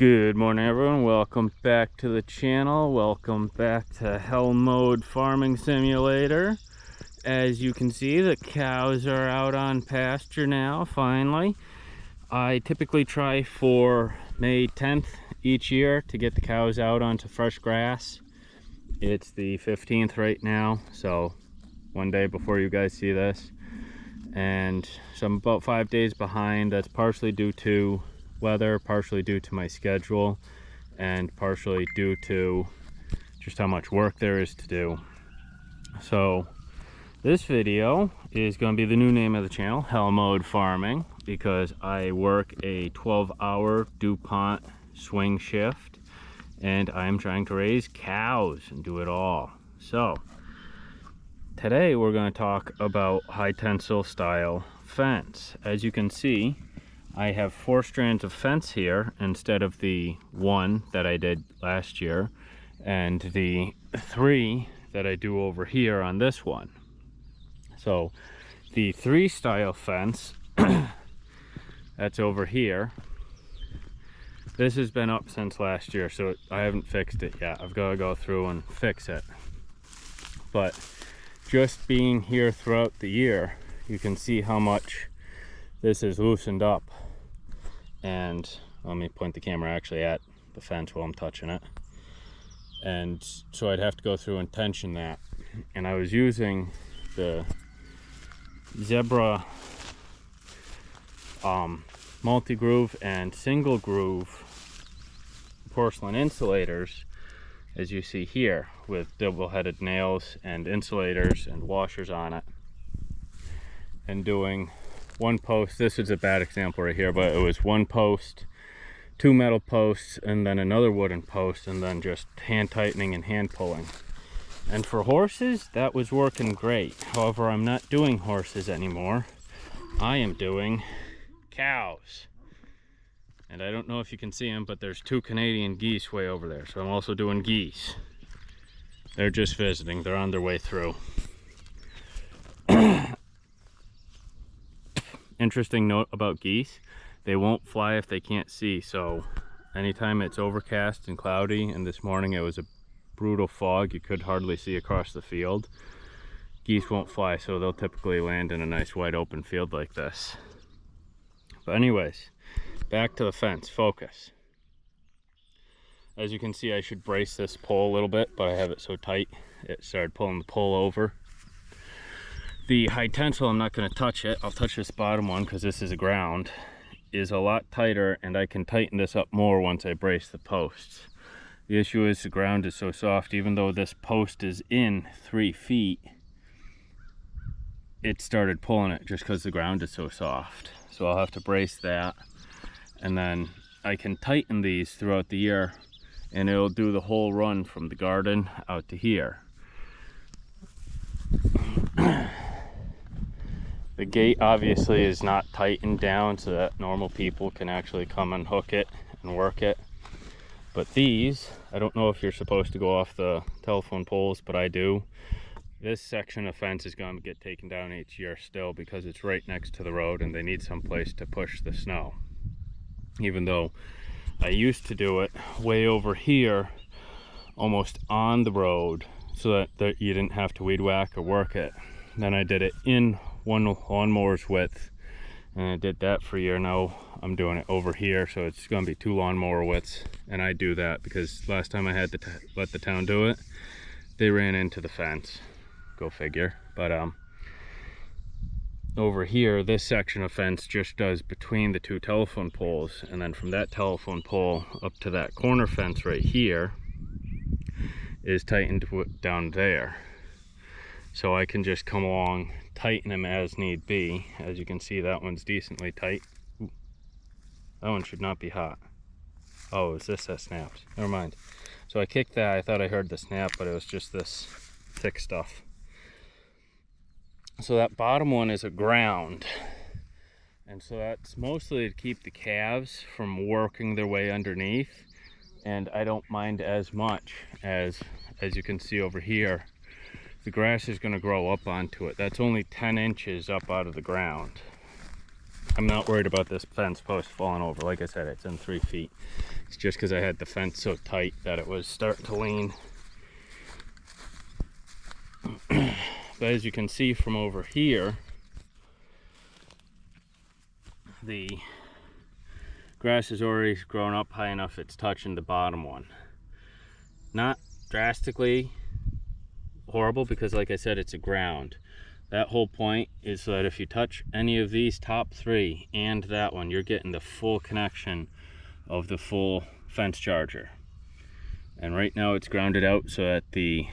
Good morning, everyone. Welcome back to the channel. Welcome back to Hell Mode Farming Simulator. As you can see, the cows are out on pasture now, finally. I typically try for May 10th each year to get the cows out onto fresh grass. It's the 15th right now, so one day before you guys see this. And so I'm about 5 days behind. That's partially due to weather, partially due to my schedule, and partially due to just how much work there is to do. So this video is going to be the new name of the channel, Hell Mode Farming, because I work a 12-hour DuPont swing shift and I'm trying to raise cows and do it all. So today we're going to talk about high tensile style fence. As you can see, I have 4 strands of fence here instead of the 1 that I did last year, and the 3 that I do over here on this one. So the 3 style fence that's over here, this has been up since last year, so I haven't fixed it yet. I've got to go through and fix it. But just being here throughout the year, you can see how much this is loosened up. And let me point the camera actually at the fence while I'm touching it. And so I'd have to go through and tension that. And I was using the Zareba multi-groove and single groove porcelain insulators, as you see here, with double-headed nails and insulators and washers on it, and doing one post. This is a bad example right here, but it was 1 post, 2 metal posts, and then another wooden post, and then just hand tightening and hand pulling. And for horses, that was working great. However, I'm not doing horses anymore. I am doing cows. And I don't know if you can see them, but there's 2 Canadian geese way over there. So I'm also doing geese. They're just visiting. They're on their way through. Interesting note about geese, they won't fly if they can't see. So anytime it's overcast and cloudy, and this morning it was a brutal fog, you could hardly see across the field, geese won't fly, so they'll typically land in a nice wide open field like this. But anyways, back to the fence, focus. As you can see, I should brace this pole a little bit, but I have it so tight it started pulling the pole over. The high tensile, I'm not going to touch it. I'll touch this bottom one because this is a ground, is a lot tighter, and I can tighten this up more once I brace the posts. The issue is the ground is so soft. Even though this post is in 3 feet, it started pulling it just because the ground is so soft. So I'll have to brace that, and then I can tighten these throughout the year, and it'll do the whole run from the garden out to here. The gate obviously is not tightened down so that normal people can actually come and hook it and work it. But these, I don't know if you're supposed to go off the telephone poles, but I do. This section of fence is going to get taken down each year still because it's right next to the road and they need some place to push the snow. Even though I used to do it way over here, almost on the road, so that you didn't have to weed whack or work it. Then I did it in 1 lawnmower's width, and I did that for a year. Now I'm doing it over here, so it's going to be 2 lawnmower widths. And I do that because last time I had to let the town do it, they ran into the fence. Go figure. But over here, this section of fence just does between the 2 telephone poles, and then from that telephone pole up to that corner fence right here is tightened down there. So I can just come along, tighten them as need be. As you can see, that one's decently tight. Ooh, that one should not be hot. Oh, is this that snapped? Never mind. So I kicked that. I thought I heard the snap, but it was just this thick stuff. So that bottom one is a ground. And so that's mostly to keep the calves from working their way underneath. And I don't mind as much as you can see over here. The grass is going to grow up onto it. That's only 10 inches up out of the ground. I'm not worried about this fence post falling over. Like I said, it's in 3 feet. It's just because I had the fence so tight that it was starting to lean. But as you can see from over here, the grass has already grown up high enough it's touching the bottom one. Not drastically horrible because, like I said, it's a ground. That whole point is so that if you touch any of these top 3 and that one, you're getting the full connection of the full fence charger. And right now it's grounded out so that the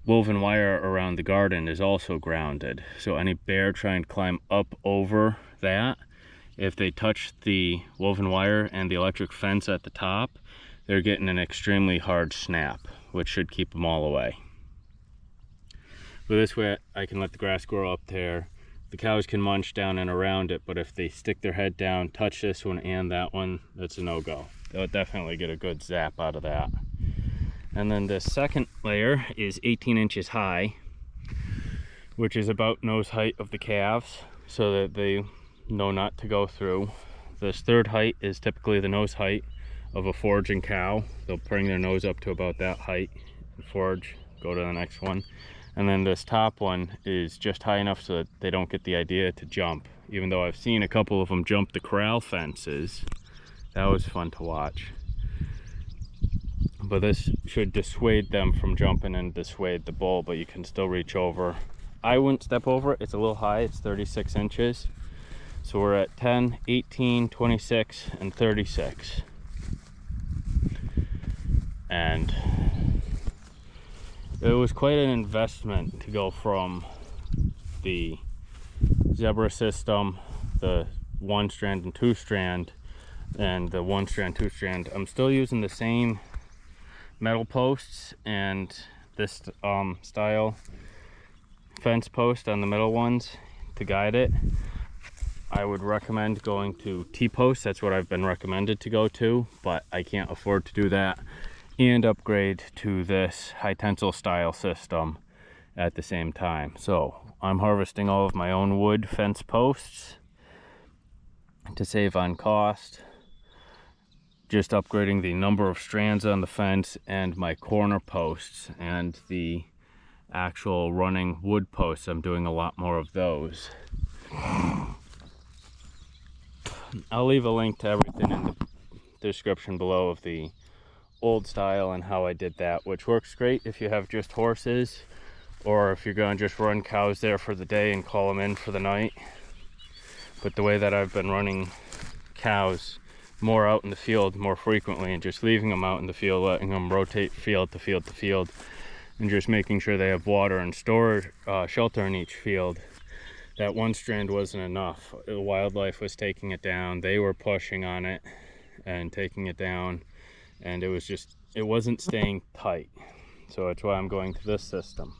woven wire around the garden is also grounded. So any bear trying to climb up over that, if they touch the woven wire and the electric fence at the top, they're getting an extremely hard snap, which should keep them all away. But this way I can let the grass grow up there. The cows can munch down and around it, but if they stick their head down, touch this one and that one, that's a no-go. They'll definitely get a good zap out of that. And then the second layer is 18 inches high, which is about nose height of the calves, so that they know not to go through. This third height is typically the nose height of a foraging cow. They'll bring their nose up to about that height and forage, go to the next one. And then this top one is just high enough so that they don't get the idea to jump. Even though I've seen a couple of them jump the corral fences, that was fun to watch. But this should dissuade them from jumping and dissuade the bull, but you can still reach over. I wouldn't step over it, it's a little high, it's 36 inches. So we're at 10, 18, 26, and 36. And it was quite an investment to go from the zebra system, the 1-strand and 2-strand, and the 1-strand, 2-strand. I'm still using the same metal posts and this style fence post on the middle ones to guide it. I would recommend going to T-posts. That's what I've been recommended to go to, but I can't afford to do that and upgrade to this high tensile style system at the same time. So I'm harvesting all of my own wood fence posts to save on cost. Just upgrading the number of strands on the fence and my corner posts and the actual running wood posts. I'm doing a lot more of those. I'll leave a link to everything in the description below of the old style and how I did that, which works great if you have just horses or if you're going to just run cows there for the day and call them in for the night. But the way that I've been running cows more out in the field more frequently and just leaving them out in the field, letting them rotate field to field to field, and just making sure they have water and shelter in each field, that 1-strand wasn't enough. The wildlife was taking it down, they were pushing on it and taking it down, and it wasn't staying tight. So that's why I'm going to this system.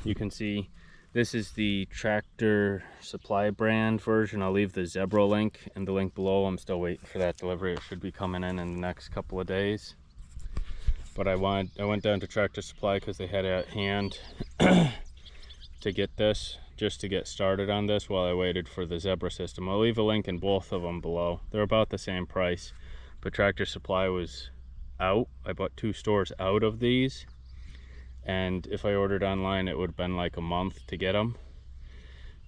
You can see this is the Tractor Supply brand version. I'll leave the Zebra link and the link below. I'm still waiting for that delivery. It should be coming in the next couple of days. But I went down to Tractor Supply because they had it at hand to get this, just to get started on this while I waited for the Zebra system. I'll leave a link in both of them below. They're about the same price, but Tractor Supply was out. I bought 2 stores out of these. And if I ordered online, it would have been like a month to get them.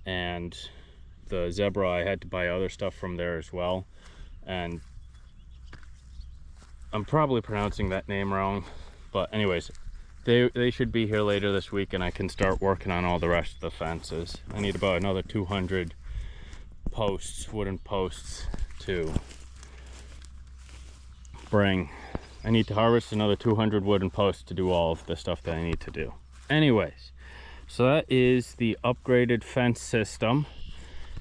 And the Zebra, I had to buy other stuff from there as well. And I'm probably pronouncing that name wrong, but anyways, they should be here later this week and I can start working on all the rest of the fences. I need about another 200 posts, wooden posts to bring. I need to harvest another 200 wooden posts to do all of the stuff that I need to do. Anyways, so that is the upgraded fence system,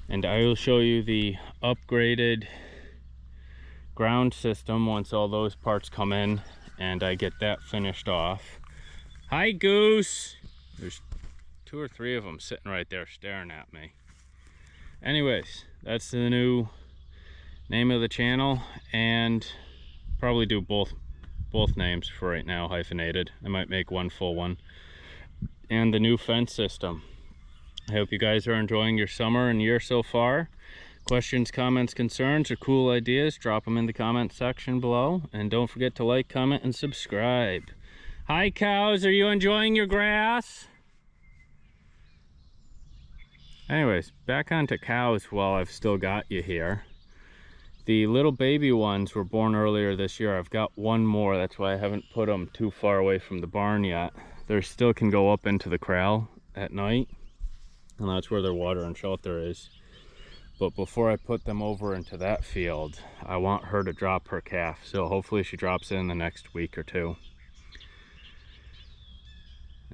and I will show you the upgraded ground system once all those parts come in and I get that finished off. Hi, Goose! There's 2 or 3 of them sitting right there staring at me. Anyways, that's the new name of the channel, and probably do both names for right now, hyphenated. I might make one full one. And the new fence system. I hope you guys are enjoying your summer and year so far. Questions, comments, concerns, or cool ideas, drop them in the comment section below. And don't forget to like, comment, and subscribe. Hi cows, are you enjoying your grass? Anyways, back onto cows while I've still got you here. The little baby ones were born earlier this year. I've got one more, that's why I haven't put them too far away from the barn yet. They still can go up into the corral at night, and that's where their water and shelter is. But before I put them over into that field, I want her to drop her calf. So hopefully she drops in the next week or two.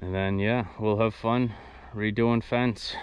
And then yeah, we'll have fun redoing fence.